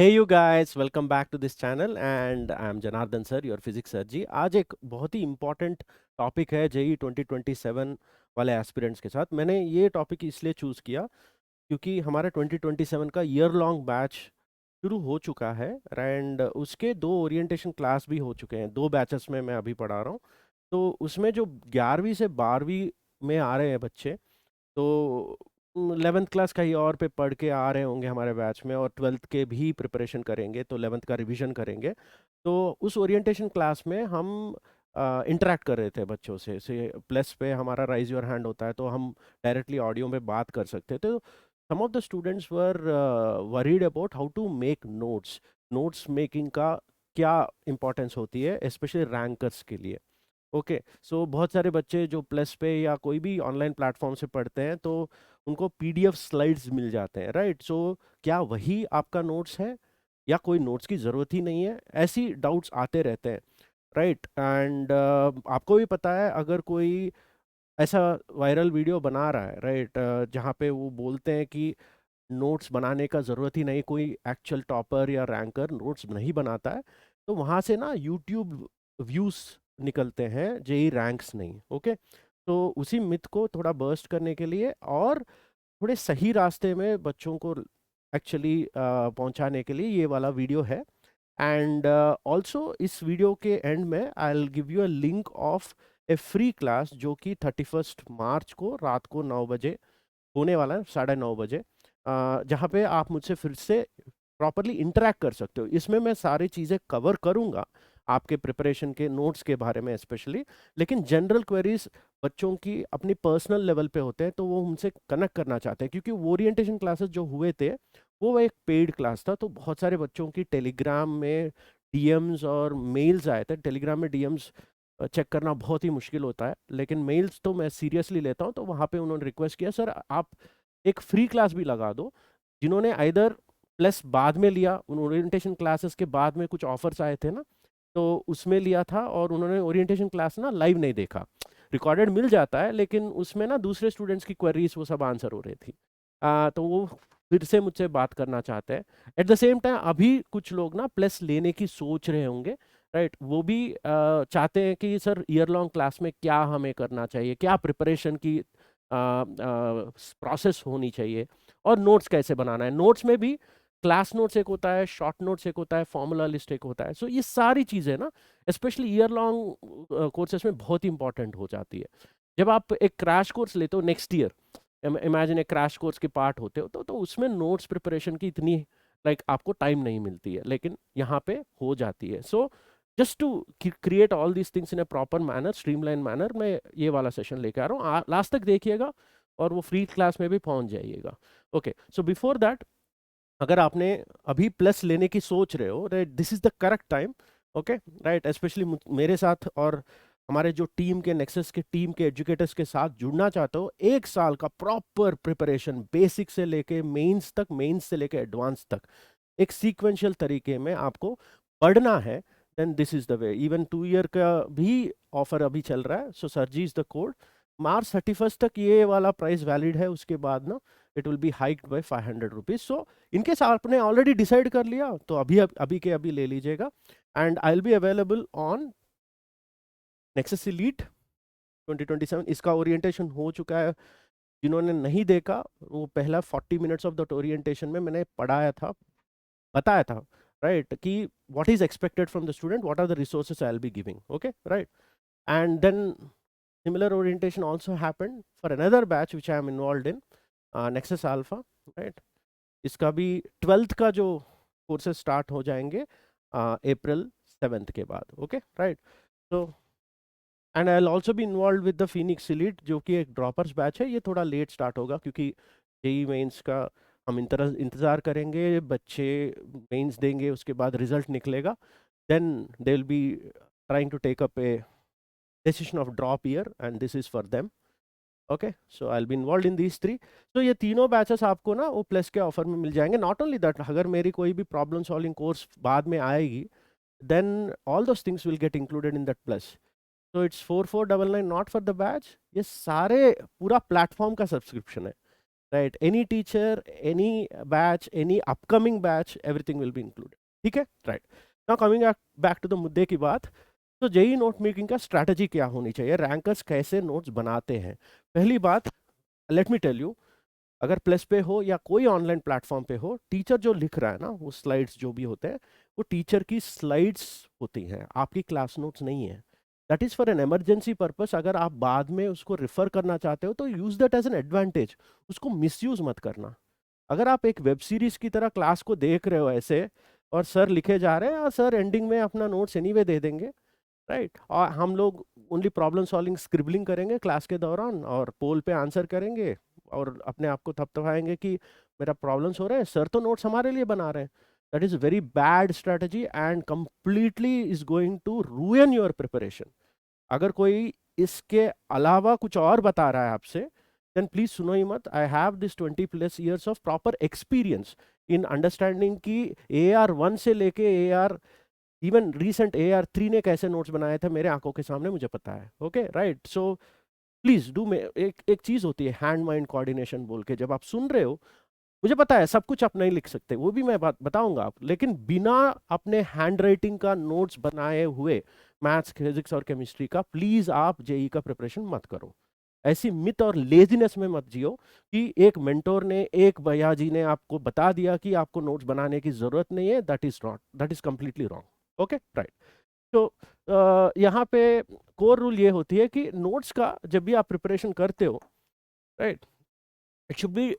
Hey you guys, welcome back to this channel and I am Janardan sir, your physics sir ji. आज एक बहुत ही important topic है JEE 2027 वाले एस्पिरेंट्स के साथ। मैंने ये टॉपिक इसलिए चूज़ किया क्योंकि हमारा 2027 का ईयर लॉन्ग बैच शुरू हो चुका है एंड उसके दो ओरिएंटेशन क्लास भी हो चुके हैं। दो बैचेस में मैं अभी पढ़ा रहा हूँ। तो उसमें जो 11वीं से 12वीं में आ रहे हैं बच्चे, तो 11th क्लास का ही और पे पढ़ के आ रहे होंगे हमारे बैच में, और 12th के भी प्रिपरेशन करेंगे, तो 11th का रिवीजन करेंगे। तो उस ओरिएंटेशन क्लास में हम इंटरेक्ट कर रहे थे बच्चों से प्लस पे हमारा राइज योर हैंड होता है, तो हम डायरेक्टली ऑडियो में बात कर सकते थे। तो some of the students were worried about how to make notes. Notes making का क्या इम्पोर्टेंस होती है, स्पेशली रैंकर्स के लिए। ओके, सो बहुत सारे बच्चे जो प्लस पे या कोई भी ऑनलाइन प्लेटफॉर्म से पढ़ते हैं, तो उनको पीडीएफ स्लाइड्स मिल जाते हैं, राइट? सो क्या वही आपका नोट्स है या कोई नोट्स की ज़रूरत ही नहीं है? ऐसी डाउट्स आते रहते हैं, राइट? एंड आपको भी पता है, अगर कोई ऐसा वायरल वीडियो बना रहा है, राइट, जहाँ पे वो बोलते हैं कि नोट्स बनाने का ज़रूरत ही नहीं, कोई एक्चुअल टॉपर या रैंकर नोट्स नहीं बनाता है, तो वहाँ से ना यूट्यूब व्यूज़ निकलते हैं, जेई रैंक्स नहीं। ओके, तो उसी मिथ को थोड़ा बर्स्ट करने के लिए और थोड़े सही रास्ते में बच्चों को एक्चुअली पहुंचाने के लिए ये वाला वीडियो है। एंड ऑल्सो इस वीडियो के एंड में आई will give you a link of A free class जो कि 31 मार्च को रात को 9 बजे होने वाला है, 9:30 बजे, जहाँ पे आप मुझसे फिर से प्रॉपरली इंटरेक्ट कर सकते हो। इसमें मैं सारी चीज़ें कवर करूँगा, आपके प्रिपरेशन के नोट्स के बारे में स्पेशली, लेकिन जनरल क्वेरीज बच्चों की अपनी पर्सनल लेवल पे होते हैं, तो वो उनसे कनेक्ट करना चाहते हैं। क्योंकि वो ओरिएंटेशन क्लासेस जो हुए थे, वो एक पेड क्लास था, तो बहुत सारे बच्चों की टेलीग्राम में डीएम्स और मेल्स आए थे। टेलीग्राम में डीएम्स चेक करना बहुत ही मुश्किल होता है, लेकिन मेल्स तो मैं सीरियसली लेता हूँ। तो वहाँ पे उन्होंने रिक्वेस्ट किया, सर आप एक फ्री क्लास भी लगा दो। जिन्होंने आइदर प्लस बाद में लिया, उन ओरिएंटेशन क्लासेस के बाद में कुछ ऑफर्स आए थे ना, तो उसमें लिया था और उन्होंने ओरिएंटेशन क्लास ना लाइव नहीं देखा। रिकॉर्डेड मिल जाता है, लेकिन उसमें ना दूसरे स्टूडेंट्स की क्वेरीज वो सब आंसर हो रही थी। तो वो फिर से मुझसे बात करना चाहते हैं। एट द सेम टाइम अभी कुछ लोग ना प्लस लेने की सोच रहे होंगे, राइट? वो भी चाहते हैं कि सर ईयर लॉन्ग क्लास में क्या हमें करना चाहिए, क्या प्रिपरेशन की प्रोसेस होनी चाहिए, और नोट्स कैसे बनाना है। नोट्स में भी क्लास नोट्स एक होता है, शॉर्ट नोट्स एक होता है, फॉर्मूला लिस्ट एक होता है। सो ये सारी चीज़ें ना स्पेशली ईयर लॉन्ग कोर्सेज में बहुत ही इंपॉर्टेंट हो जाती है। जब आप एक क्रैश कोर्स लेते हो नेक्स्ट ईयर, इमेजिन एक क्रैश कोर्स के पार्ट होते हो, तो उसमें नोट्स प्रिपरेशन की इतनी आपको टाइम नहीं मिलती है, लेकिन यहाँ पे हो जाती है। So just to create all these things in a proper manner, streamline manner, मैं ये वाला सेशन लेके आ रहा हूँ। लास्ट तक देखिएगा और वो फ्री क्लास में भी पहुंच जाइएगा। ओके, सो बिफोर दैट, अगर आपने अभी प्लस लेने की सोच रहे हो, right, this is the correct time. Okay, right, specially मेरे साथ और हमारे जो टीम के नेक्सस के टीम के एजुकेटर्स के साथ जुड़ना चाहते हो, 1 साल का प्रॉपर प्रिपरेशन, बेसिक से लेके मेंस तक, मेंस से लेके एडवांस तक, एक सीक्वेंशियल तरीके में आपको पढ़ना है, then this is the way. Even 2 year का भी ऑफर अभी चल रहा है, सो सरजी इज द कोड। मार्च 31 तक ये वाला प्राइस वैलिड है, उसके बाद ना it will be hiked by 500 rupees. So in case आपने ऑलरेडी डिसाइड कर लिया, तो अभी के अभी ले लीजिएगा। And I will be available on Nexus Elite 2027। इसका ओरिएंटेशन हो चुका है। जिन्होंने नहीं देखा, वो पहला 40 मिनट्स ऑफ दैट ओरिएंटेशन में मैंने पढ़ाया था, बताया था, राइट, कि what is expected from the student, what are the resources I will be giving. Okay, right. And then similar orientation also happened for another batch which I am involved in, Nexus Alpha, right? इसका भी 12th का जो courses start हो जाएंगे अप्रैल 7 के बाद। Okay, right. तो and I will also be involve with the Phoenix Elite, जो कि एक ड्रॉपर्स बैच है। ये थोड़ा लेट स्टार्ट होगा क्योंकि जेई मेंस का हम इंतज़ार करेंगे, बच्चे मेंस देंगे, उसके बाद रिजल्ट निकलेगा, then they will be trying to take up a decision of drop year and this is for them. Okay, so I will be involve in these 3। तो ये तीनों बैचेस आपको ना वो प्लस के ऑफर में मिल जाएंगे। नॉट ओनली दैट, अगर मेरी कोई भी प्रॉब्लम सॉल्विंग कोर्स बाद में आएगी, then all those things will get included in that plus. तो it's 4499 not for the batch, ये सारे पूरा प्लेटफॉर्म का सब्सक्रिप्शन है। Right? Any teacher, any batch, any upcoming batch, everything will be included, ठीक है? Right, now coming back to the मुद्दे की बात। तो जेई नोट मेकिंग का स्ट्रैटेजी क्या होनी चाहिए, रैंकर्स कैसे नोट्स बनाते हैं? पहली बात, लेट मी टेल यू, अगर प्लस पे हो या कोई ऑनलाइन प्लेटफॉर्म पे हो, टीचर जो लिख रहा है ना, वो स्लाइड्स जो भी होते हैं, वो टीचर की स्लाइड्स होती हैं, आपकी क्लास नोट्स नहीं है। That is for an emergency purpose. अगर आप बाद में उसको रिफर करना चाहते हो तो use that as an advantage, उसको मिसयूज मत करना। अगर आप एक वेब सीरीज की तरह क्लास को देख रहे हो ऐसे, और सर लिखे जा रहे हैं और सर एंडिंग में अपना नोट्स एनीवे दे देंगे, राइट? और हम लोग ओनली प्रॉब्लम सॉल्विंग स्क्रिबलिंग करेंगे क्लास के दौरान और पोल पे आंसर करेंगे और अपने आप को थपथपाएंगे कि मेरा प्रॉब्लम्स हो रहे हैं, सर तो नोट्स हमारे लिए बना रहे हैं। That is very bad strategy and completely is going to ruin your preparation. अगर कोई इसके अलावा कुछ और बता रहा है आपसे, देन प्लीज सुनो ही मत। I have this 20+ years of proper experience in understanding कि AR1 से लेके AR, इवन रिसेंट AR3 ने कैसे नोट्स बनाए थे मेरे आंखों के सामने, मुझे पता है। Okay, right? So please do. एक एक चीज होती है हैंड माइंड कोऑर्डिनेशन बोल के, जब आप सुन रहे हो, मुझे पता है सब कुछ आप नहीं लिख सकते, वो भी मैं बात बताऊंगा आप, लेकिन बिना अपने हैंड राइटिंग का नोट्स बनाए हुए मैथ्स, फिजिक्स और केमिस्ट्री का प्लीज आप जेई का प्रिपरेशन मत करो। ऐसी मिथ और लेजीनेस में मत जियो कि एक मेंटोर ने, एक भैया जी ने आपको बता दिया कि आपको नोट्स बनाने की जरूरत नहीं है। That is not, that is completely wrong. Okay, right? तो यहाँ पे कोर रूल ये होती है कि नोट्स का जब भी आप प्रिपरेशन करते हो, right, it should be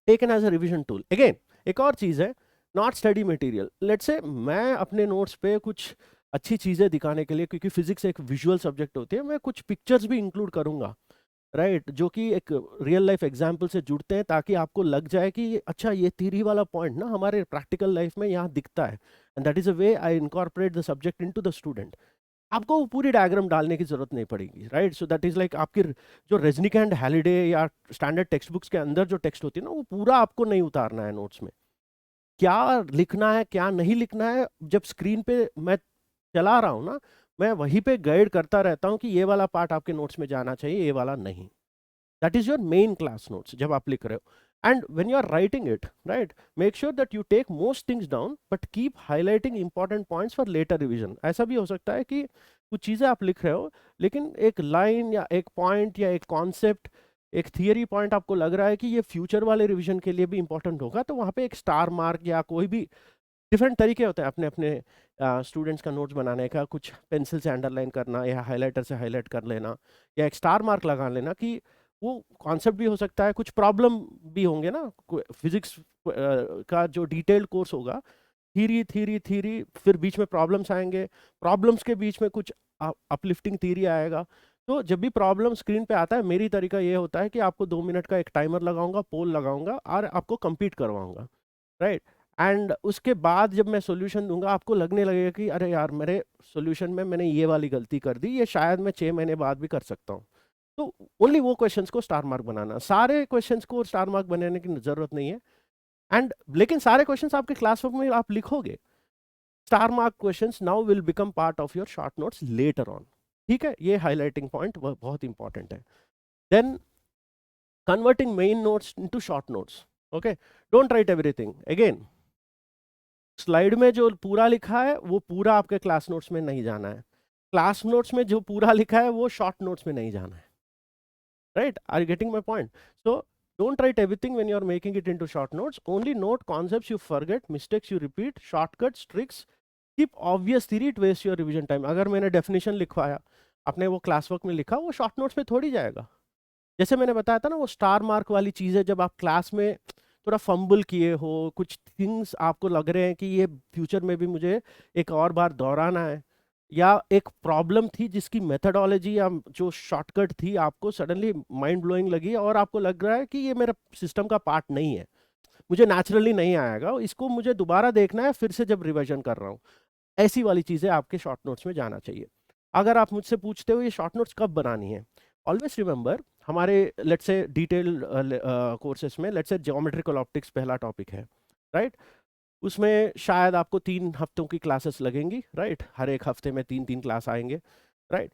taken as a revision tool. Again, एक और चीज है, not study material. Let's say मैं अपने नोट्स पे कुछ अच्छी चीजें दिखाने के लिए, क्योंकि फिजिक्स एक विजुअल सब्जेक्ट होती है, मैं कुछ पिक्चर्स भी इंक्लूड करूंगा, राइट, जो कि एक रियल लाइफ एग्जाम्पल से जुड़ते हैं, ताकि आपको लग जाए कि अच्छा, ये थ्योरी वाला पॉइंट ना हमारे प्रैक्टिकल लाइफ में यहाँ दिखता है। And that is a way I incorporate the subject into the student. आपको वो पूरी डायग्राम डालने की जरूरत नहीं पड़ेगी, right? So that is like आपकी जो रजनीकांत हैलिडे या स्टैंडर्ड टेक्स्ट बुक्स के अंदर जो टेक्स्ट होती है ना, वो पूरा आपको नहीं उतारना है नोट्स में। क्या लिखना है, क्या नहीं लिखना है, जब स्क्रीन पे मैं चला रहा हूँ ना, मैं वहीं पे गाइड करता रहता हूँ कि ये वाला पार्ट आपके नोट्स में जाना चाहिए, ये वाला नहीं। That is your main class notes जब आप लिख रहे हो। And when you are writing it, right, make sure that you take most things down, but keep highlighting important points for later revision। ऐसा भी हो सकता है कि कुछ चीज़ें आप लिख रहे हो, लेकिन एक लाइन या एक पॉइंट या एक कॉन्सेप्ट, एक थियरी पॉइंट आपको लग रहा है कि ये फ्यूचर वाले रिविजन के लिए भी इंपॉर्टेंट होगा, तो वहाँ पे एक स्टार मार्क या कोई भी डिफरेंट तरीके होते हैं अपने अपने स्टूडेंट्स का नोट्स बनाने का। कुछ पेंसिल से अंडरलाइन करना या हाइलाइटर से हाईलाइट कर लेना या एक स्टार मार्क लगा लेना, कि वो कॉन्सेप्ट भी हो सकता है, कुछ प्रॉब्लम भी होंगे ना। फिजिक्स का जो डिटेल्ड कोर्स होगा, थीरी थीरी थीरी, फिर बीच में प्रॉब्लम्स आएंगे, प्रॉब्लम्स के बीच में कुछ अपलिफ्टिंग थीरी आएगा। तो जब भी प्रॉब्लम स्क्रीन पे आता है, मेरी तरीका ये होता है कि आपको 2 मिनट का एक टाइमर लगाऊंगा, पोल लगाऊंगा और आपको कंप्लीट करवाऊंगा, राइट? एंड उसके बाद जब मैं सॉल्यूशन दूंगा, आपको लगने लगेगा कि अरे यार, मेरे सॉल्यूशन में मैंने ये वाली गलती कर दी, ये शायद मैं 6 महीने बाद भी कर सकता हूँ। तो ओनली वो क्वेश्चंस को स्टार मार्क बनाना, सारे क्वेश्चंस को स्टार मार्क बनाने की जरूरत नहीं है। एंड लेकिन सारे क्वेश्चंस आपके क्लासवर्क में आप लिखोगे। Star mark questions now will become part of your short notes later on, ठीक है? ये हाईलाइटिंग पॉइंट बहुत इंपॉर्टेंट है। Then converting main notes into short notes. Okay, don't write everything again. Slide में जो पूरा लिखा है वो पूरा आपके क्लास नोट्स में नहीं जाना है, क्लास नोट्स में जो पूरा लिखा है वो शॉर्ट नोट्स में नहीं जाना है, right? Are you getting my point? So don't write everything when you're making it into short notes. Only note concepts you forget, mistakes you repeat, shortcuts, tricks. Keep obvious theory, it wastes your revision time. अगर मैंने definition लिखवाया, आपने वो class work में लिखा, वो short notes में थोड़ी जाएगा। जैसे मैंने बताया था ना, वो स्टार मार्क वाली चीज़ है, जब आप क्लास में थोड़ा फंबल किए हो, कुछ थिंग्स आपको लग रहे हैं कि ये फ्यूचर में भी मुझे एक और बार दोहराना है, या एक प्रॉब्लम थी जिसकी मेथडोलॉजी या जो शॉर्टकट थी आपको सडनली माइंड ब्लोइंग लगी और आपको लग रहा है कि ये मेरा सिस्टम का पार्ट नहीं है, मुझे नेचुरली नहीं आएगा, इसको मुझे दोबारा देखना है फिर से जब रिवीजन कर रहा हूँ, ऐसी वाली चीज़ें आपके शॉर्ट नोट्स में जाना चाहिए। अगर आप मुझसे पूछते हो ये शॉर्ट नोट्स कब बनानी है, ऑलवेज रिमेंबर, हमारे लेट्स से डिटेल कोर्सेस में, लेट्स से ज्योमेट्रिकल ऑप्टिक्स पहला टॉपिक है, राइट? उसमें शायद आपको 3 हफ्तों की क्लासेस लगेंगी, राइट? हर एक हफ्ते में 3-3 क्लास आएंगे, राइट?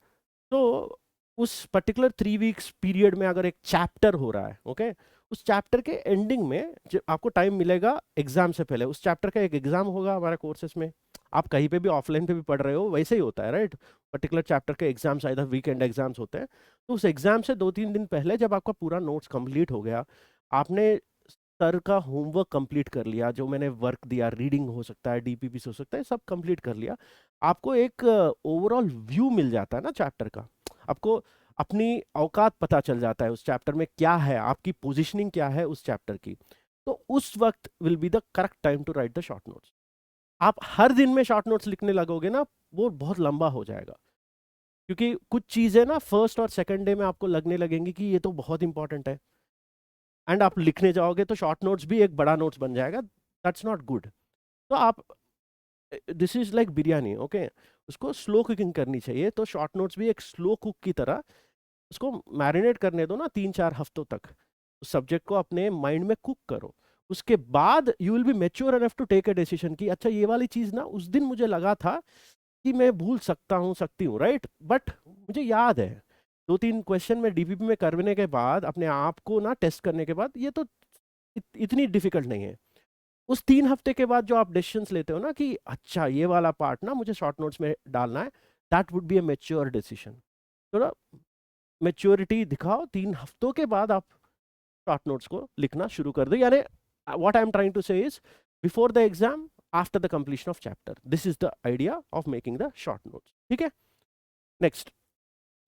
तो उस पर्टिकुलर 3 वीक्स पीरियड में अगर एक चैप्टर हो रहा है, ओके, उस चैप्टर के एंडिंग में जब आपको टाइम मिलेगा एग्जाम से पहले, उस चैप्टर का एक एग्जाम होगा हमारे कोर्सेज में, आप कहीं पे भी ऑफलाइन पे भी पढ़ रहे हो वैसे ही होता है राइट, पर्टिकुलर चैप्टर के एग्जाम्स आइदर वीकेंड एग्जाम्स होते हैं, तो उस एग्जाम से 2-3 दिन पहले जब आपका पूरा नोट्स कंप्लीट हो गया, आपने सर का होमवर्क कंप्लीट कर लिया, जो मैंने वर्क दिया, रीडिंग हो सकता है, डीपीपी हो सकता है, सब कंप्लीट कर लिया, आपको एक ओवरऑल व्यू मिल जाता है ना चैप्टर का, आपको अपनी औकात पता चल जाता है उस चैप्टर में क्या है, आपकी पोजीशनिंग क्या है उस चैप्टर की, तो उस वक्त will be the correct time to write the short notes. आप हर दिन में शॉर्ट नोट्स लिखने लगोगे ना, वो बहुत लंबा हो जाएगा, क्योंकि कुछ चीजें ना फर्स्ट और सेकंड डे में आपको लगने लगेंगी कि ये तो बहुत इंपॉर्टेंट है, एंड आप लिखने जाओगे तो शॉर्ट नोट्स भी एक बड़ा नोट्स बन जाएगा, दैट्स नॉट गुड। तो आप, this is like biryani, okay, उसको स्लो कुकिंग करनी चाहिए, तो शॉर्ट नोट्स भी एक स्लो कुक की तरह उसको मैरिनेट करने दो ना 3-4 हफ्तों तक, उस सब्जेक्ट को अपने माइंड में कुक करो, उसके बाद you will be mature enough to take a decision कि अच्छा ये वाली चीज ना उस दिन मुझे लगा था कि मैं भूल सकता हूँ, सकती हूँ राइट, बट मुझे याद है 2-3 क्वेश्चन में डीपीपी में करने के बाद, अपने आप को ना टेस्ट करने के बाद, ये तो इतनी डिफिकल्ट नहीं है। उस 3 हफ्ते के बाद जो आप डिसीजंस लेते हो ना कि अच्छा ये वाला पार्ट ना मुझे शॉर्ट नोट्स में डालना है, that would be a mature decision. थोड़ा मेच्योरिटी दिखाओ, 3 हफ्तों के बाद आप शॉर्ट नोट्स को लिखना शुरू कर दो, यानी what I am trying to say is before the exam, after the completion of chapter, this is the idea of making the short notes, ठीक है। नेक्स्ट,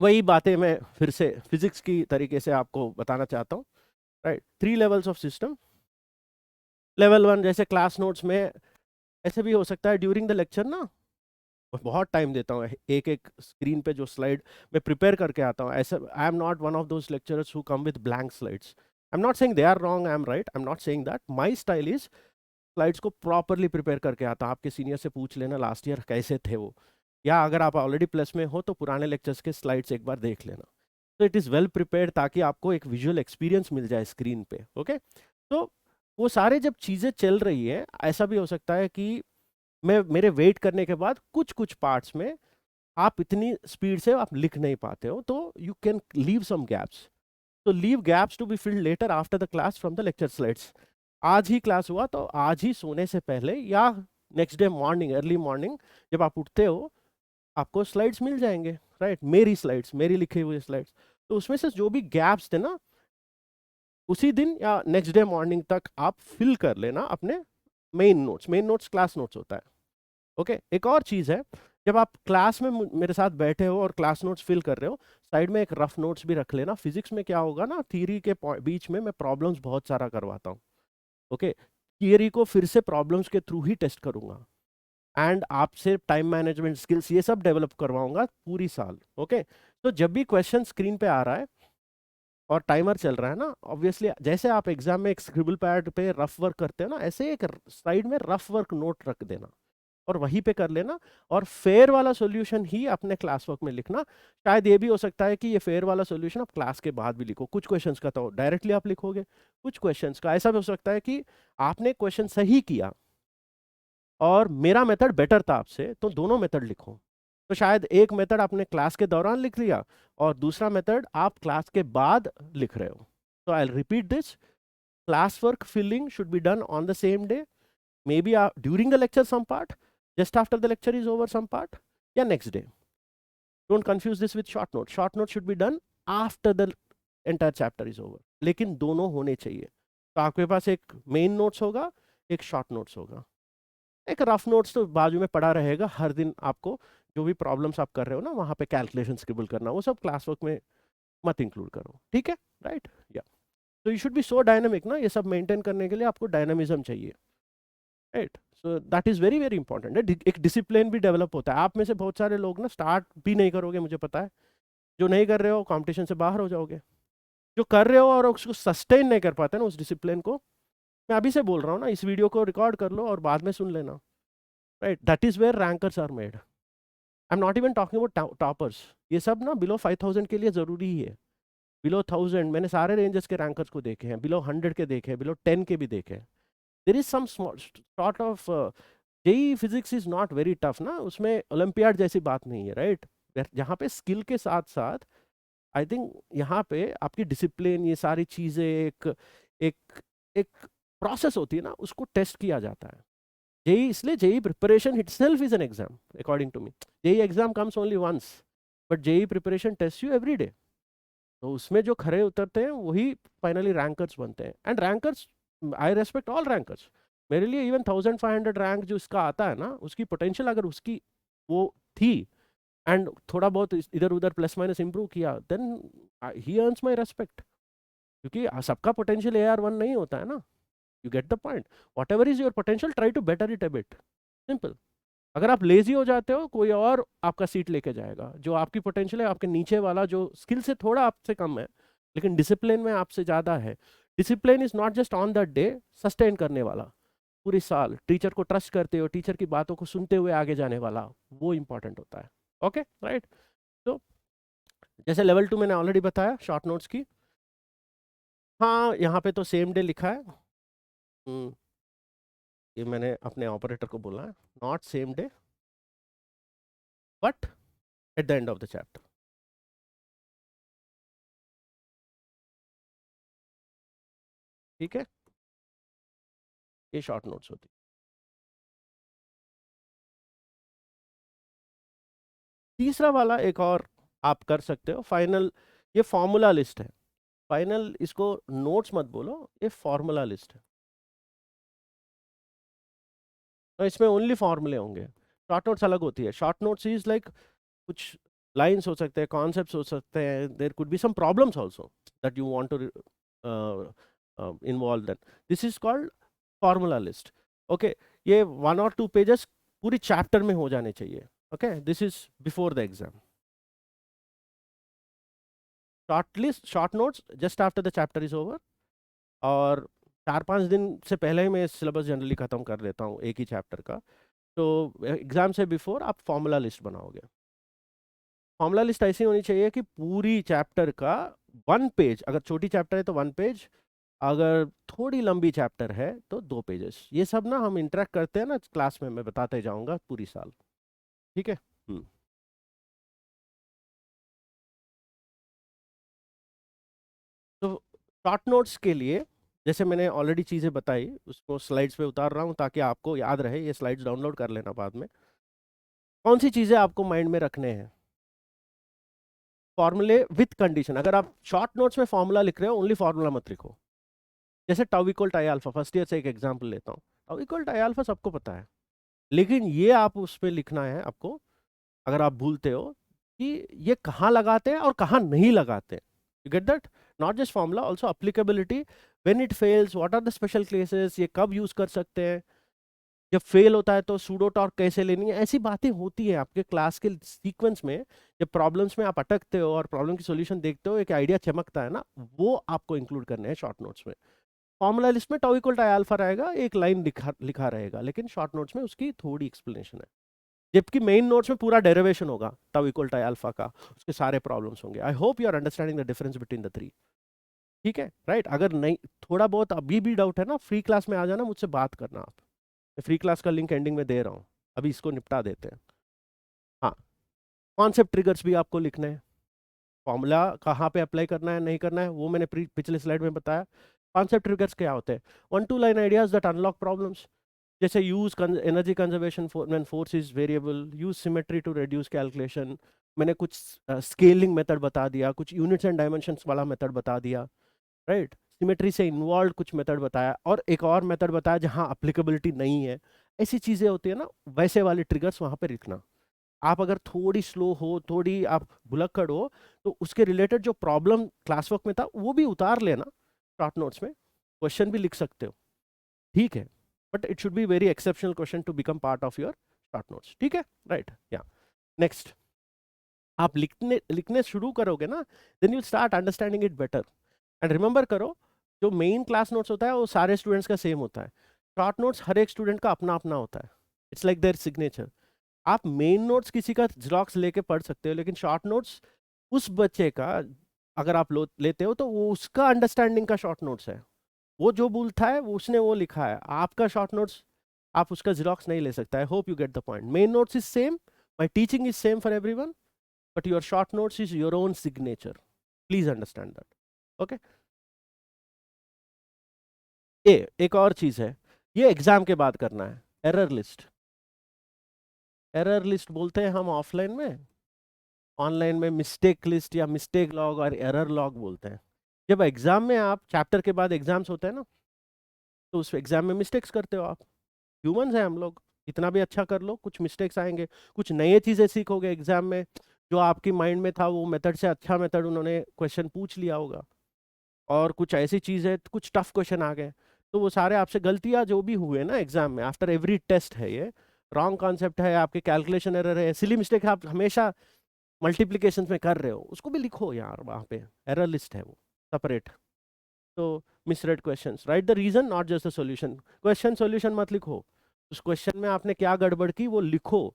वही बातें मैं फिर से फिजिक्स की तरीके से आपको बताना चाहता हूँ, right. 3 levels of system. Level 1 जैसे क्लास नोट्स में, ऐसे भी हो सकता है ड्यूरिंग द लेक्चर ना, बहुत टाइम देता हूँ एक एक स्क्रीन पे जो स्लाइड मैं प्रिपेयर करके आता हूँ, ऐसा I am not one of those lecturers who come with blank slides, I am not saying they are wrong, I am right, I am not saying that, my style is slides को properly prepare करके आता हूँ। आपके senior से पूछ लेना last year कैसे थे वो, या अगर आप ऑलरेडी प्लस में हो तो पुराने लेक्चर्स के स्लाइड्स एक बार देख लेना, तो इट इज़ वेल प्रिपेयर्ड, ताकि आपको एक विजुअल एक्सपीरियंस मिल जाए स्क्रीन पे, ओके। तो वो सारे जब चीज़ें चल रही हैं, ऐसा भी हो सकता है कि मैं मेरे वेट करने के बाद कुछ कुछ पार्ट्स में आप इतनी स्पीड से आप लिख नहीं पाते हो, तो you can leave some gaps, तो leave gaps to be filled later after the class from the lecture slides. आज ही क्लास हुआ तो आज ही सोने से पहले या next day morning, early morning जब आप उठते हो, आपको स्लाइड्स मिल जाएंगे, राइट, मेरी स्लाइड्स, मेरी लिखी हुई स्लाइड्स, तो उसमें से जो भी गैप्स थे ना, उसी दिन या नेक्स्ट डे मॉर्निंग तक आप फिल कर लेना अपने main notes. Main notes class notes होता है, ओके। एक और चीज़ है, जब आप क्लास में मेरे साथ बैठे हो और क्लास नोट्स फिल कर रहे हो, साइड में एक रफ नोट्स भी रख लेना। फिजिक्स में क्या होगा ना, थ्योरी के बीच में मैं प्रॉब्लम्स बहुत सारा करवाता हूँ, ओके, थियरी को फिर से प्रॉब्लम्स के थ्रू ही टेस्ट करूंगा, एंड आपसे टाइम मैनेजमेंट स्किल्स ये सब डेवलप करवाऊंगा पूरी साल, ओके। तो जब भी क्वेश्चन स्क्रीन पे आ रहा है और टाइमर चल रहा है ना, ऑब्वियसली जैसे आप एग्जाम में एक स्क्रिबल पैड पे रफ वर्क करते हो ना, ऐसे एक साइड में रफ वर्क नोट रख देना और वहीं पे कर लेना, और फेयर वाला सॉल्यूशन ही अपने क्लास वर्क में लिखना। शायद ये भी हो सकता है कि ये फेयर वाला सॉल्यूशन आप क्लास के बाद भी लिखो, कुछ क्वेश्चंस का तो डायरेक्टली आप लिखोगे, कुछ क्वेश्चंस का ऐसा भी हो सकता है कि आपने क्वेश्चन सही किया और मेरा मेथड बेटर था आपसे, तो दोनों मेथड लिखो। तो शायद एक मेथड आपने क्लास के दौरान लिख लिया और दूसरा मेथड आप क्लास के बाद लिख रहे हो। तो I repeat this, class work filling should be done on the same day, maybe during the lecture some part, just after the lecture is over some part, या next day. Don't confuse this with short notes. Short notes should be done after the entire chapter is over. लेकिन दोनों होने चाहिए। तो आपके पास एक main notes होगा, एक शॉर्ट नोट्स होगा, एक रफ नोट्स तो बाजू में पड़ा रहेगा। हर दिन आपको जो भी प्रॉब्लम्स आप कर रहे हो ना, वहाँ पे कैलकुलेशन स्क्रिबल करना, वो सब क्लास वर्क में मत इंक्लूड करो, ठीक है, राइट, या। तो you should B so dynamic ना, ये सब मेंटेन करने के लिए आपको डायनामिज्म चाहिए, right. So that is very very important. एक डिसिप्लिन भी डेवलप होता है। आप में से बहुत सारे लोग ना स्टार्ट भी नहीं करोगे, मुझे पता है, जो नहीं कर रहे हो कंपटीशन से बाहर हो जाओगे, जो कर रहे हो और उसको सस्टेन नहीं कर पाते ना उस डिसिप्लिन को, मैं अभी से बोल रहा हूँ ना, इस वीडियो को रिकॉर्ड कर लो और बाद में सुन लेना, right. That is where rankers are made. I am not even talking about toppers, ये सब ना बिलो 5000 के लिए जरूरी ही है। बिलो 1000 मैंने सारे रेंजेस के रैंकर्स को देखे हैं, बिलो 100 के देखे हैं, बिलो 10 के भी देखे हैं। There is some sort of, JEE physics is not very tough ना, उसमें ओलंपियाड जैसी बात नहीं है, राइट। जहाँ पे स्किल के साथ साथ आई थिंक यहाँ पे आपकी डिसिप्लिन, ये सारी चीज़ें, एक एक एक प्रोसेस होती है ना, उसको टेस्ट किया जाता है। जेई, इसलिए JEE preparation itself is an exam according to me. JEE exam comes only once, but JEE preparation test you every day. तो उसमें जो खरे उतरते हैं वही फाइनली रैंकर्स बनते हैं। And rankers, I respect all rankers. मेरे लिए इवन 1500 रैंक जो इसका आता है ना, उसकी पोटेंशियल अगर उसकी वो थी, एंड थोड़ा बहुत इधर उधर प्लस माइनस इंप्रूव किया, then he earns my respect. क्योंकि सबका पोटेंशियल AR1 नहीं होता है ना। You get the point. Whatever is your potential, try to better it a bit, simple. अगर आप लेजी हो जाते हो, कोई और आपका सीट लेके जाएगा। जो आपकी पोटेंशियल है, आपके नीचे वाला जो स्किल से थोड़ा आपसे कम है लेकिन डिसिप्लिन में आपसे ज़्यादा है। Discipline is not just on the day, sustain करने वाला पूरी साल, टीचर को ट्रस्ट करते हो, टीचर की बातों को सुनते हुए आगे जाने वाला, वो इंपॉर्टेंट होता है। Okay, right. तो जैसे लेवल 2 मैंने ऑलरेडी बताया शॉर्ट नोट्स की। हाँ, यहाँ पे तो सेम डे लिखा है। ये मैंने अपने ऑपरेटर को बोला है, not same day but at the end of the chapter. ठीक है, ये शॉर्ट नोट्स होती है। तीसरा वाला एक और आप कर सकते हो, फाइनल। ये फॉर्मूला लिस्ट है। फाइनल इसको नोट्स मत बोलो, ये फॉर्मूला लिस्ट है। तो इसमें ओनली फॉर्मूले होंगे। शॉर्ट नोट्स अलग होती है। शॉर्ट नोट्स इज लाइक कुछ लाइंस हो सकते हैं, कॉन्सेप्ट्स हो सकते हैं, there could be some problems also that you want to involve. Then this is called formula list. Okay, ये 1 और 2 पेजेस पूरी चैप्टर में हो जाने चाहिए। Okay, this is before the exam. Short list, short notes just after the chapter is over. और 4-5 दिन से पहले ही मैं सिलेबस जनरली खत्म कर देता हूँ एक ही चैप्टर का। तो एग्जाम से बिफोर आप फॉर्मूला लिस्ट बनाओगे। फॉर्मूला लिस्ट ऐसी होनी चाहिए कि पूरी चैप्टर का 1 पेज, अगर छोटी चैप्टर है तो 1 पेज, अगर थोड़ी लंबी चैप्टर है तो 2 पेजेस। ये सब ना हम इंटरेक्ट करते हैं ना क्लास में, मैं बताते जाऊंगा पूरी साल। ठीक है। हम्म। तो शॉर्ट नोट्स के लिए, जैसे मैंने ऑलरेडी चीज़ें बताई, उसको स्लाइड्स पे उतार रहा हूँ ताकि आपको याद रहे। ये स्लाइड्स डाउनलोड कर लेना बाद में। कौन सी चीज़ें आपको माइंड में रखने हैं? फॉर्मूले विथ कंडीशन। अगर आप शॉर्ट नोट्स में फॉर्मूला लिख रहे हो, ओनली फॉर्मूला मत लिखो। जैसे tau equal tie alpha, first year से एक एग्जांपल लेता हूँ। टाउ इक्वल टाई अल्फा सबको पता है, लेकिन ये आप उस पर लिखना है आपको, अगर आप भूलते हो कि ये कहाँ लगाते हैं और कहाँ नहीं लगाते हैं। You get that? Not just formula, also applicability, when it fails what are the special cases, ये कब यूज कर सकते हैं, जब फेल होता है तो सूडो टॉर्क कैसे लेनी है। ऐसी बातें होती है आपके क्लास के सीक्वेंस में। जब प्रॉब्लम्स में आप अटकते हो और प्रॉब्लम की सॉल्यूशन देखते हो, एक आइडिया चमकता है ना, वो आपको इंक्लूड करने हैं शॉर्ट नोट्स में। फॉर्मूला लिस्ट में टाउ इक्वल टाई अल्फा रहेगा, एक लाइन लिखा लिखा रहेगा, लेकिन शॉर्ट नोट्स में उसकी थोड़ी एक्सप्लेनेशन है। जबकि मेन नोट्स में पूरा डेरिवेशन होगा टाउ इक्वल टाई अल्फा का, उसके सारे प्रॉब्लम्स होंगे। I hope you are understanding the difference between the three. ठीक है, राइट। अगर नहीं, थोड़ा बहुत अभी भी डाउट है ना, फ्री क्लास में आ जाना, मुझसे बात करना आप। मैं फ्री क्लास का लिंक एंडिंग में दे रहा हूँ। अभी इसको निपटा देते हैं। हाँ, कॉन्सेप्ट ट्रिगर्स भी आपको लिखने हैं। फॉर्मूला कहाँ पे अप्लाई करना है नहीं करना है वो मैंने पिछले स्लाइड में बताया। कॉन्सेप्ट ट्रिगर्स क्या होते हैं? 1-2 line ideas that unlock problems. जैसे use energy conservation when force is variable, use symmetry to reduce calculation. मैंने कुछ स्केलिंग मेथड बता दिया, कुछ यूनिट्स एंड डायमेंशंस वाला मेथड बता दिया, राइट। सिमेट्री से इन्वॉल्व कुछ मेथड बताया, और एक और मेथड बताया जहाँ अप्लीकेबिलिटी नहीं है। ऐसी चीजें होती है ना, वैसे वाले ट्रिगर्स वहां पे लिखना। आप अगर थोड़ी स्लो हो, थोड़ी आप भुलक्कड़ हो, तो उसके रिलेटेड जो प्रॉब्लम क्लास वर्क में था वो भी उतार लेना शॉर्ट नोट्स में, क्वेश्चन भी लिख सकते हो। ठीक है, but it should be very exceptional question to become part of your short notes. ठीक है, राइट। या नेक्स्ट, आप लिखने लिखने शुरू करोगे ना, then you start understanding it better. And remember करो, जो मेन क्लास नोट्स होता है वो सारे स्टूडेंट्स का सेम होता है। शॉर्ट नोट्स हर एक स्टूडेंट का अपना अपना होता है। It's like there signature. आप मेन नोट्स किसी का जेरोक्स लेके पढ़ सकते हो, लेकिन शॉर्ट नोट्स उस बच्चे का, अगर आप लेते हो तो वो उसका अंडरस्टैंडिंग का शॉर्ट नोट्स है। वो जो बोलता है वो उसने वो लिखा है। आपका शॉर्ट नोट्स आप उसका जेरोक्स नहीं ले सकता। आई hope you get the point. Main notes is same, my teaching is same for everyone, but your short notes is your own signature. Please understand that. Okay. ये एक और चीज है, ये एग्जाम के बाद करना है। एरर लिस्ट, एरर लिस्ट बोलते हैं हम ऑफलाइन में, ऑनलाइन में मिस्टेक लिस्ट या मिस्टेक लॉग और एरर लॉग बोलते हैं। जब एग्जाम में आप चैप्टर के बाद एग्जाम्स होते हैं ना, तो उस एग्जाम में मिस्टेक्स करते हो आप, ह्यूमंस हैं हम लोग, कितना भी अच्छा कर लो कुछ मिस्टेक्स आएंगे, कुछ नए चीजें सीखोगे एग्जाम में, जो आपकी माइंड में था वो मेथड से अच्छा मेथड उन्होंने क्वेश्चन पूछ लिया होगा, और कुछ ऐसी चीज है कुछ टफ क्वेश्चन आ गए, तो वो सारे आपसे गलतियां जो भी हुए ना एग्जाम में, आफ्टर एवरी टेस्ट है ये, रॉन्ग कॉन्सेप्ट है, आपके कैलकुलेशन एरर है, सिली मिस्टेक आप हमेशा मल्टीप्लीकेशन में कर रहे हो, उसको भी लिखो यार, वहाँ पे एरर लिस्ट है वो सेपरेट। तो misread questions, right the reason not just the solution, question solution मत लिखो, उस क्वेश्चन में आपने क्या गड़बड़ की वो लिखो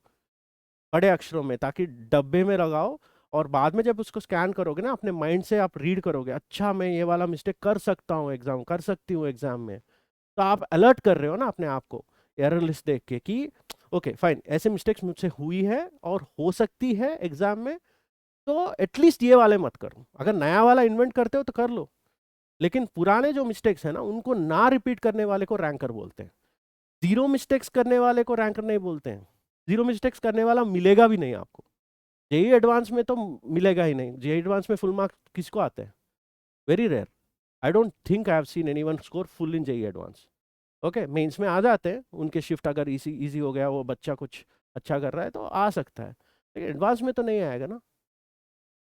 बड़े अक्षरों में, ताकि डब्बे में लगाओ, और बाद में जब उसको स्कैन करोगे ना अपने माइंड से आप रीड करोगे, अच्छा मैं ये वाला मिस्टेक कर सकता हूँ एग्जाम, कर सकती हूँ एग्जाम में, तो आप अलर्ट कर रहे हो ना अपने आप को एरर लिस्ट देख के कि ओके फाइन, ऐसे मिस्टेक्स मुझसे हुई है और हो सकती है एग्जाम में, तो एटलीस्ट ये वाले मत करो, अगर नया वाला इन्वेंट करते हो तो कर लो, लेकिन पुराने जो मिस्टेक्स है ना उनको ना रिपीट करने वाले को रैंकर बोलते हैं, जीरो मिस्टेक्स करने वाले को रैंकर नहीं बोलते हैं, जीरो मिस्टेक्स करने वाला मिलेगा भी नहीं आपको, जेई एडवांस में तो मिलेगा ही नहीं, जेई एडवांस में फुल मार्क्स किसको आते हैं, very rare, I don't think I have seen anyone score full in JEE advance. Okay mains में आ जाते हैं, उनके शिफ्ट अगर इजी इजी हो गया, वो बच्चा कुछ अच्छा कर रहा है तो आ सकता है, लेकिन एडवांस में तो नहीं आएगा ना,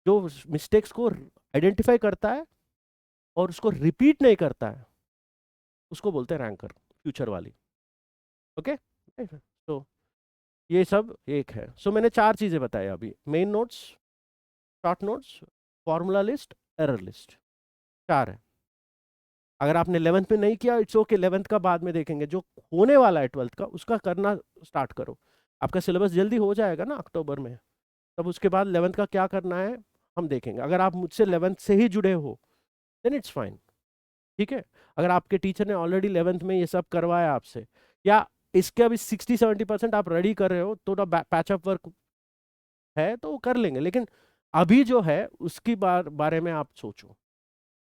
जो मिस्टेक्स को आइडेंटिफाई करता है और उसको रिपीट नहीं करता है उसको बोलते हैं रैंकर, फ्यूचर वाली। ओके तो ये सब एक है, सो मैंने चार चीजें बताई अभी, main notes, short notes, formula list, error list, चार है। अगर आपने 11th में नहीं किया इट्स ओके, 11th का बाद में देखेंगे, जो होने वाला है 12th का उसका करना स्टार्ट करो, आपका सिलेबस जल्दी हो जाएगा ना अक्टूबर में, तब उसके बाद 11th का क्या करना है हम देखेंगे। अगर आप मुझसे 11th से ही जुड़े हो देन इट्स फाइन, ठीक है। अगर आपके टीचर ने ऑलरेडी 11th में ये सब करवाया आपसे, या इसके अभी 60-70% आप रेडी कर रहे हो, तो ना पैचअप वर्क है तो वो कर लेंगे, लेकिन अभी जो है उसकी बारे में आप सोचो,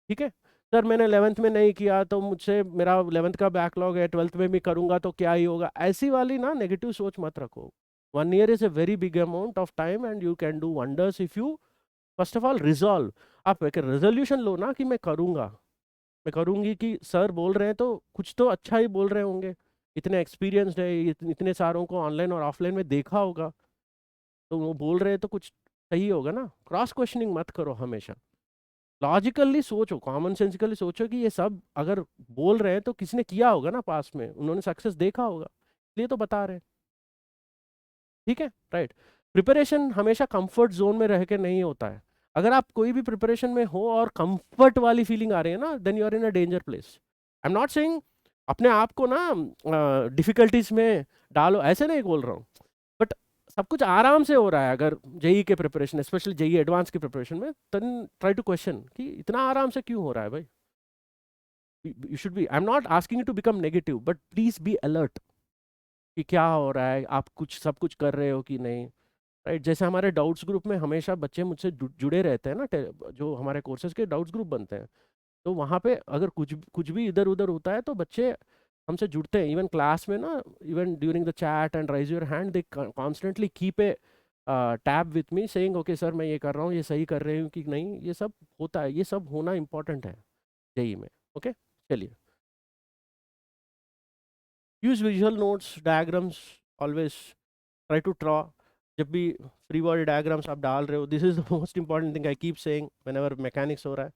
ठीक है। सर मैंने 11th में नहीं किया तो मुझसे, मेरा 11th का बैकलॉग है, 12th में भी करूंगा तो क्या ही होगा, ऐसी वाली ना नेगेटिव सोच मत रखो। 1 year is a very big amount of time and you can do wonders if you first of all resolve, आप एक रेजोल्यूशन लो ना कि मैं करूंगा, मैं करूंगी, कि सर बोल रहे हैं तो कुछ तो अच्छा ही बोल रहे होंगे, इतने एक्सपीरियंस्ड है, इतने सारों को ऑनलाइन और ऑफलाइन में देखा होगा, तो वो बोल रहे हैं तो कुछ सही होगा ना, क्रॉस क्वेश्चनिंग मत करो हमेशा, लॉजिकली सोचो, कॉमन सेंसिकली सोचो कि ये सब अगर बोल रहे हैं तो किसी ने किया होगा ना पास्ट में, उन्होंने सक्सेस देखा होगा, इसलिए तो बता रहे हैं, ठीक है, राइट। प्रिपरेशन हमेशा कंफर्ट जोन में रह के नहीं होता है, अगर आप कोई भी प्रिपरेशन में हो और कंफर्ट वाली फीलिंग आ रही है ना, then you are in a danger place. I am not saying अपने आप को ना डिफिकल्टीज में डालो, ऐसे नहीं बोल रहा हूँ, बट सब कुछ आराम से हो रहा है, अगर जेई के प्रिपरेशन, स्पेशली जेई एडवांस के प्रिपरेशन में, देन ट्राई टू क्वेश्चन कि इतना आराम से क्यों हो रहा है भाई, you should be, I am not asking you to become negative, but please be alert कि क्या हो रहा है, आप कुछ सब कुछ कर रहे हो कि नहीं, राइट। जैसे हमारे डाउट्स ग्रुप में हमेशा बच्चे मुझसे जुड़े रहते हैं ना, जो हमारे कोर्सेज के डाउट्स ग्रुप बनते हैं, तो वहाँ पे अगर कुछ कुछ भी इधर उधर होता है तो बच्चे हमसे जुड़ते हैं, इवन क्लास में ना, even during the chat and rise your hand, they constantly keep a tab with me saying okay sir मैं ये कर रहा हूँ, ये सही कर रही हूँ कि नहीं, ये सब होता है, ये सब होना इंपॉर्टेंट है जेई में। ओके चलिए, use visual notes, diagrams, always try to draw, जब भी फ्री बॉडी डायग्राम्स आप डाल रहे हो, this is the most important thing I keep saying whenever mechanics हो रहा है,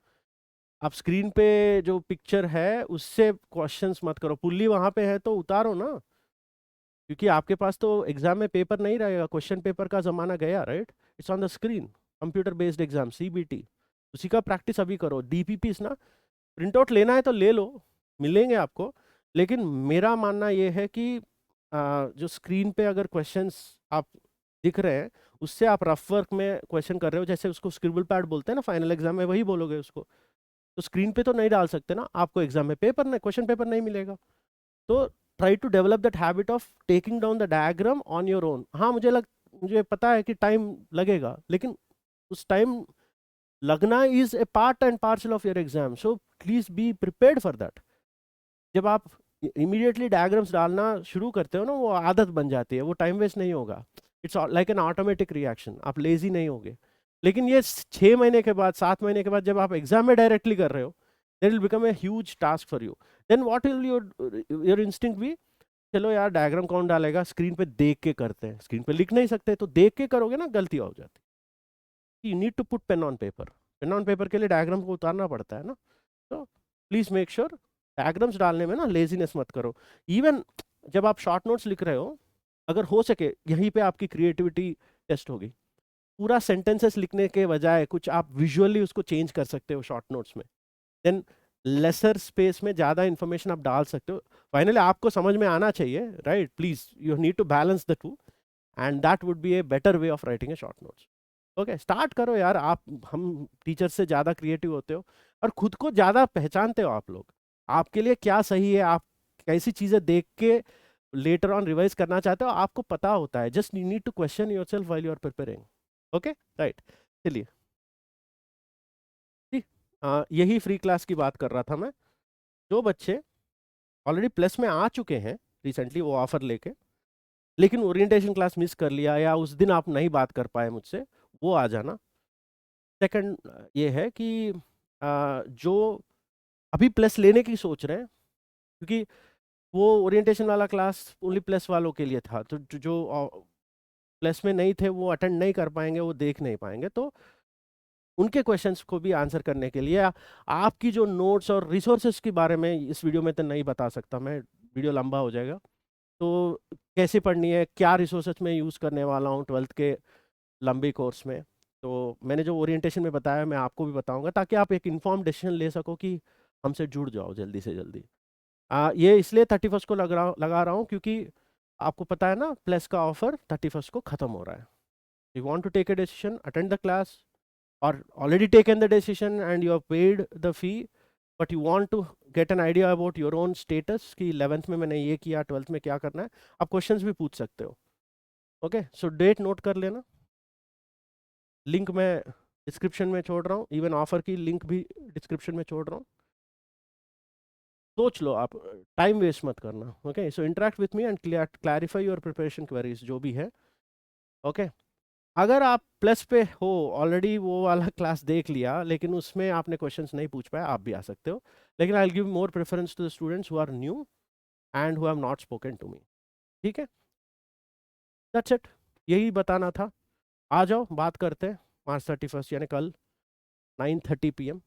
आप स्क्रीन पे जो पिक्चर है उससे क्वेश्चंस मत करो, पुल्ली वहां पे है तो उतारो ना, क्योंकि आपके पास तो एग्जाम में पेपर नहीं रहेगा, क्वेश्चन पेपर का जमाना गया, right, it's on the screen, computer based exam CBT, उसी का प्रैक्टिस अभी करो, डीपीपी ना, प्रिंट आउट लेना है तो ले लो, मिलेंगे आपको, लेकिन मेरा मानना ये है कि जो स्क्रीन पे अगर क्वेश्चंस आप दिख रहे हैं उससे आप रफ वर्क में क्वेश्चन कर रहे हो, जैसे उसको स्क्रिबल पैड बोलते हैं ना, फाइनल एग्जाम में वही बोलोगे उसको, तो स्क्रीन पे तो नहीं डाल सकते ना, आपको एग्जाम में पेपर नहीं, क्वेश्चन पेपर नहीं मिलेगा, तो try to develop that habit of taking down the diagram on your own. हाँ मुझे पता है कि टाइम लगेगा, लेकिन उस टाइम लगना is a part and parcel of your exam, so please be prepared for that. जब आप इमीडिएटली डायग्राम्स डालना शुरू करते हो ना, वो आदत बन जाती है, वो टाइम वेस्ट नहीं होगा। It's like an automatic reaction, आप लेजी नहीं होगे। लेकिन ये 6 महीने के बाद, 7 महीने के बाद जब आप एग्जाम में डायरेक्टली कर रहे हो, then will become a huge task for you. Then what will your instinct be, चलो यार डायग्राम कौन डालेगा, स्क्रीन पे देख के करते हैं, स्क्रीन पे लिख नहीं सकते तो देख के करोगे ना, गलती हो जाती। You need to put pen on paper, pen on paper के लिए डायग्राम को उतारना पड़ता है ना। तो प्लीज मेक श्योर डायग्राम्स डालने में ना लेजीनेस मत करो। इवन जब आप शॉर्ट नोट्स लिख रहे हो, अगर हो सके यहीं पे आपकी क्रिएटिविटी टेस्ट होगी। पूरा सेंटेंसेस लिखने के बजाय कुछ आप विजुअली उसको चेंज कर सकते हो शॉर्ट नोट्स में, देन लेसर स्पेस में ज़्यादा इंफॉर्मेशन आप डाल सकते हो। फाइनली आपको समझ में आना चाहिए, right? Please you need to balance the two, and that would be a better way of writing a short notes. Okay, start करो यार। आप हम टीचर से ज़्यादा क्रिएटिव होते हो और खुद को ज़्यादा पहचानते हो आप लोग। आपके लिए क्या सही है, आप कैसी चीज़ें देख के लेटर ऑन रिवाइज करना चाहते हो, आपको पता होता है। Just you need to question yourself while you are preparing. Okay, right. चलिए, ठीक। यही फ्री क्लास की बात कर रहा था मैं। जो बच्चे ऑलरेडी प्लस में आ चुके हैं रिसेंटली वो ऑफर लेके, लेकिन ओरिएंटेशन क्लास मिस कर लिया या उस दिन आप नहीं बात कर पाए मुझसे, वो आ जाना। सेकंड ये है कि जो अभी प्लस लेने की सोच रहे हैं, क्योंकि वो ओरिएंटेशन वाला क्लास ओनली प्लस वालों के लिए था, तो जो प्लस में नहीं थे वो अटेंड नहीं कर पाएंगे, वो देख नहीं पाएंगे। तो उनके क्वेश्चंस को भी आंसर करने के लिए आपकी जो नोट्स और रिसोर्सेज के बारे में इस वीडियो में तो नहीं बता सकता मैं, वीडियो लंबा हो जाएगा। तो कैसे पढ़नी है, क्या रिसोर्सेज मैं यूज़ करने वाला हूँ 12th के लंबे कोर्स में, तो मैंने जो ओरिएंटेशन में बताया मैं आपको भी बताऊंगा, ताकि आप एक इन्फॉर्म डिसीजन ले सको कि हमसे जुड़ जाओ जल्दी से जल्दी। ये इसलिए 31st को लगा रहा हूँ क्योंकि आपको पता है ना, प्लस का ऑफर 31st को ख़त्म हो रहा है। You want to take a decision, attend the class, or already taken the decision and you have paid the fee, but you want to get an idea about your own status कि 11th में मैंने ये किया, 12th में क्या करना है, आप क्वेश्चंस भी पूछ सकते हो। ओके, सो डेट नोट कर लेना। लिंक मैं डिस्क्रिप्शन में छोड़ रहा हूँ, इवन ऑफर की लिंक भी डिस्क्रिप्शन में छोड़ रहा हूँ। सोच लो, आप टाइम वेस्ट मत करना। Okay, so interact with me and clarify your preparation queries जो भी है। ओके, अगर आप प्लस पे हो ऑलरेडी, वो वाला क्लास देख लिया लेकिन उसमें आपने क्वेश्चंस नहीं पूछ पाया, आप भी आ सकते हो। लेकिन I will give more preference to the students who are new and who have not spoken to me. ठीक है, दैट्स इट, यही बताना था। आ जाओ बात करते हैं मार्च 31st यानी कल 9:30 PM।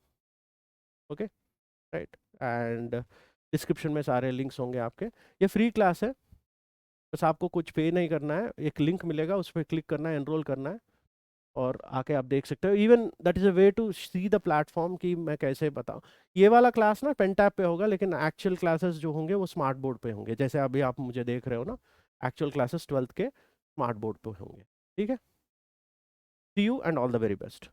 Okay, right. And description में सारे लिंक्स होंगे आपके। ये फ्री क्लास है, बस आपको कुछ पे नहीं करना है, एक लिंक मिलेगा उस पर क्लिक करना है, एनरोल करना है और आके आप देख सकते हो। Even that is a way to see the platform कि मैं कैसे बताऊँ। ये वाला क्लास ना पेन टैब पे होगा, लेकिन एक्चुअल क्लासेस जो होंगे वो स्मार्ट बोर्ड पे होंगे, जैसे अभी आप मुझे देख रहे हो ना। एक्चुअल क्लासेस 12th के स्मार्ट बोर्ड पे होंगे। ठीक है, see you and all the very best.